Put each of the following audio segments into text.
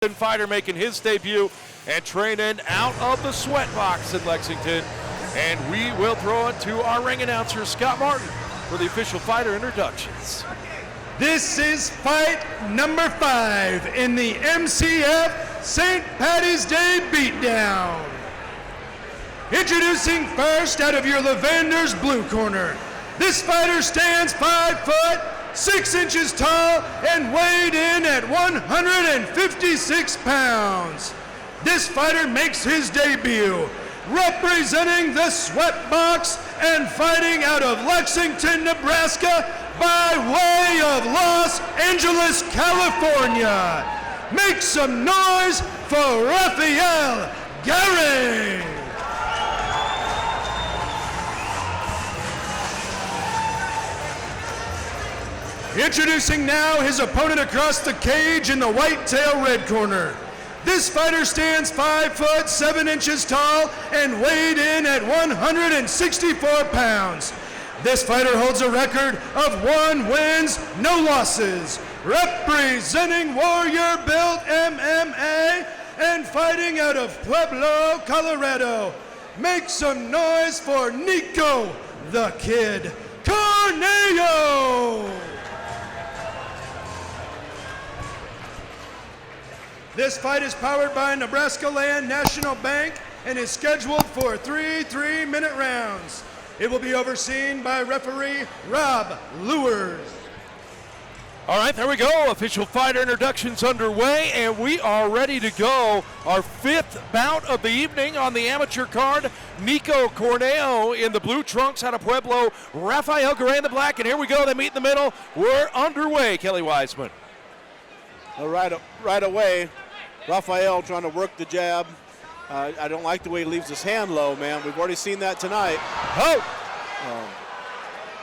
fighter making his debut and training out of the sweat box in Lexington. And we will throw it to our ring announcer, Scott Martin, for the official fighter introductions. This is fight number 5 in the MCF St. Paddy's Day Beatdown. Introducing first out of your Lavender's blue corner. This fighter stands 5 foot 6 inches tall and weighed in at 156 pounds. This fighter makes his debut representing the sweat box and fighting out of Lexington, Nebraska by way of Los Angeles, California. Make some noise for Rafael Garay. Introducing now his opponent across the cage in the white-tail red corner. This fighter stands 5 foot 7 inches tall and weighed in at 164 pounds. This fighter holds a record of 1 wins, no losses, representing Warrior Built MMA and fighting out of Pueblo, Colorado. Make some noise for Nico the Kid Cornejo. This fight is powered by Nebraska Land National Bank and is scheduled for 3 3-minute rounds. It will be overseen by referee Rob Lewers. All right, there we go. Official fighter introductions underway, and we are ready to go. Our 5th bout of the evening on the amateur card. Nico Cornejo in the blue trunks out of Pueblo. Rafael Garay in the black, and here we go. They meet in the middle. We're underway, Kelly Wiseman. Right away, Rafael trying to work the jab. I don't like the way he leaves his hand low, man. We've already seen that tonight.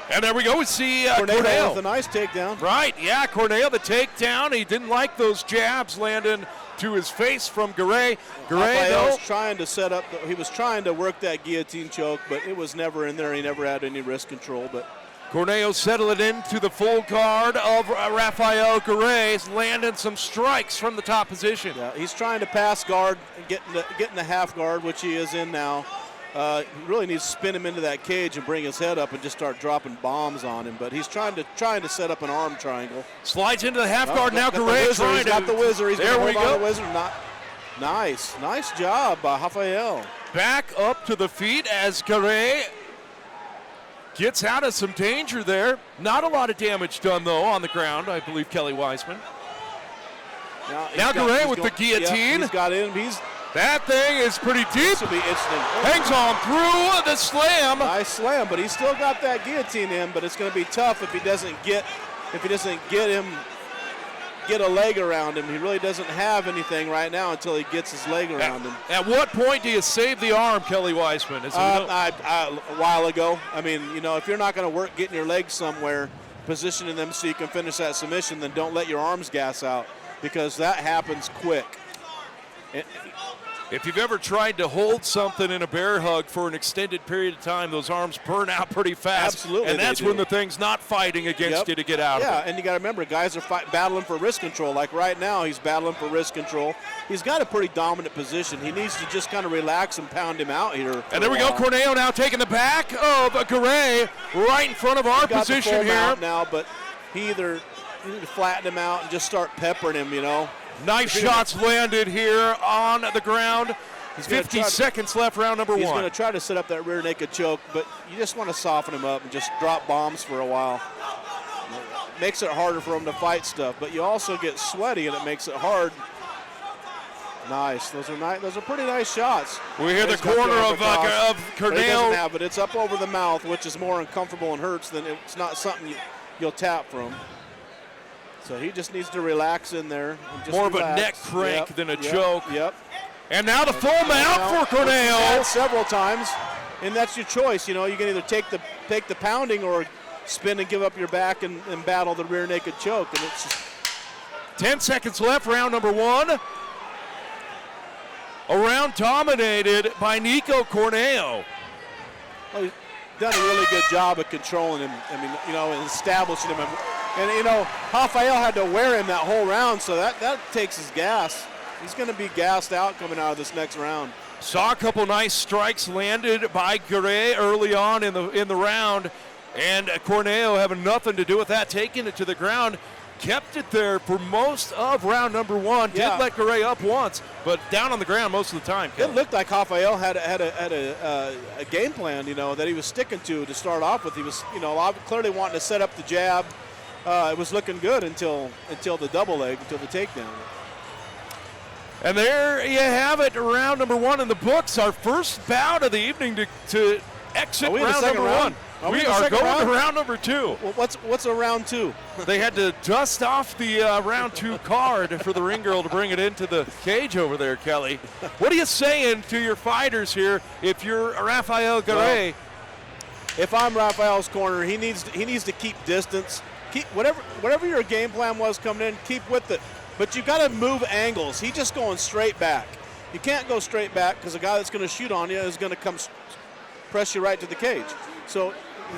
And there we go. We see Cornejo with a nice takedown. Right, yeah, Cornejo the takedown. He didn't like those jabs landing to his face from Garay. Rafael was trying to set up, he was trying to work that guillotine choke, but it was never in there. He never had any wrist control. But Cornejo settling into the full guard of Rafael Garay, landing some strikes from the top position. Yeah, he's trying to pass guard and get in the half guard, which he is in now. He really needs to spin him into that cage and bring his head up and just start dropping bombs on him. But he's trying to set up an arm triangle. Slides into the half guard now. Garay trying to. Got the whizzer. He's there we go. The whizzer. Nice job by Rafael. Back up to the feet as Garay gets out of some danger there. Not a lot of damage done, though, on the ground, I believe, Kelly Wiseman. Now Garay with the guillotine. He's got in. That thing is pretty deep. Hangs on through the slam. Nice slam, but he's still got that guillotine in, but it's going to be tough if he doesn't get a leg around him. He really doesn't have anything right now until he gets his leg around him. At what point do you save the arm, Kelly Wiseman? A while ago. I mean, if you're not going to work getting your legs somewhere, positioning them so you can finish that submission, then don't let your arms gas out, because that happens quick. If you've ever tried to hold something in a bear hug for an extended period of time, those arms burn out pretty fast. Absolutely. And that's when the thing's not fighting against you to get out of it. Yeah, and you got to remember, guys are battling for wrist control. Like right now, he's battling for wrist control. He's got a pretty dominant position. He needs to just kind of relax and pound him out here. And there we go, Cornejo now taking the back of Garay right in front of our position here. Now, but you need to flatten him out and just start peppering him, Nice shots landed here on the ground. 50 seconds left, round number 1. He's going to try to set up that rear naked choke, but you just want to soften him up and just drop bombs for a while. Makes it harder for him to fight stuff, but you also get sweaty and it makes it hard. Nice. Those are pretty nice shots. We hear the corner of Cornejo. He doesn't have it. It's up over the mouth, which is more uncomfortable and hurts than it's not something you'll tap from. So he just needs to relax in there. And just more relax. Of a neck crank than a choke. Yep. And now the full mount for Cornejo. Several times, and that's your choice. You can either take the pounding or spin and give up your back and battle the rear naked choke. And it's just 10 seconds left, round number 1. A round dominated by Nico Cornejo. Well, he's done a really good job of controlling him. I mean, and establishing him. And Rafael had to wear him that whole round, so that takes his gas. He's going to be gassed out coming out of this next round. Saw a couple nice strikes landed by Garay early on in the round, and Cornejo having nothing to do with that, taking it to the ground. Kept it there for most of round number one. Yeah. Did let Garay up once, but down on the ground most of the time. It looked like Rafael had a game plan, that he was sticking to start off with. He was, clearly wanting to set up the jab. It was looking good until the double leg, until the takedown. And there you have it, round number one in the books. Our first bout of the evening to exit round number one. We are going to round number two. Well, what's a round two? They had to dust off the round two card for the ring girl to bring it into the cage over there, Kelly. What are you saying to your fighters here if you're Rafael Garay? Well, if I'm Rafael's corner, he needs to keep distance. Keep whatever your game plan was coming in, keep with it. But you got to move angles. He's just going straight back. You can't go straight back because the guy that's going to shoot on you is going to come press you right to the cage. So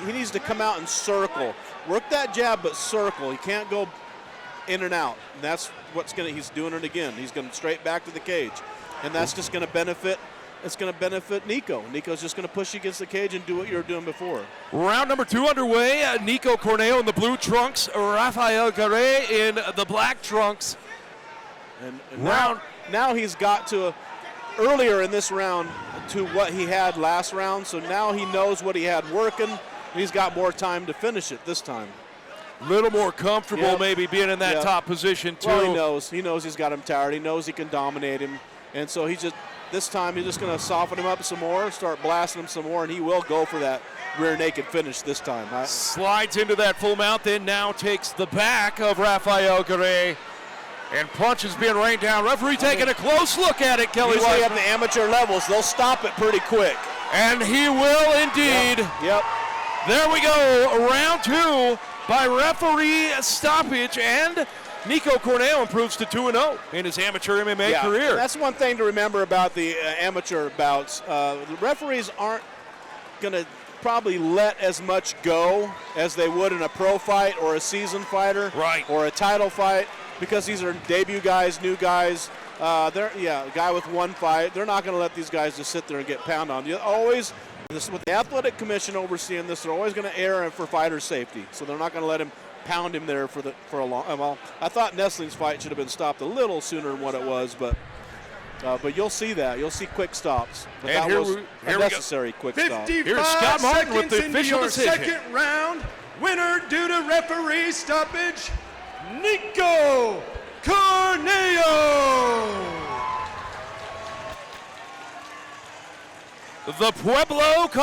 he needs to come out and circle. Work that jab, but circle. He can't go in and out. And that's what's he's doing it again. He's going straight back to the cage. And that's just going to benefit. It's going to benefit Nico. Nico's just going to push you against the cage and do what you were doing before. Round number two underway. Nico Cornejo in the blue trunks. Rafael Garay in the black trunks. And now he's got to, earlier in this round, to what he had last round. So now he knows what he had working. And he's got more time to finish it this time. A little more comfortable maybe being in that top position too. Well, he knows he's got him tired. He knows he can dominate him. And so this time he's just going to soften him up some more, start blasting him some more, and he will go for that rear naked finish this time. Slides into that full mount, then now takes the back of Rafael Garay. And punches being rained down. Referee taking a close look at it, Kelly. Usually at the amateur levels, they'll stop it pretty quick. And he will indeed. Yep. There we go. Round two by referee stoppage. And Nico Cornejo improves to 2-0 in his amateur MMA career. That's one thing to remember about the amateur bouts. The referees aren't going to probably let as much go as they would in a pro fight or a seasoned fighter or a title fight, because these are debut guys, new guys. A guy with one fight. They're not going to let these guys just sit there and get pounded on. With the athletic commission overseeing this, they're always going to err for fighter safety. So they're not going to let him pound him there for a long. Well, I thought Nestling's fight should have been stopped a little sooner than what it was, but you'll see that. You'll see quick stops. But and that was a necessary quick stop. 55 Here's Scott Martin with the seconds into official your decision. second round. Winner due to referee stoppage, Nico Cornejo. The Pueblo, Colorado.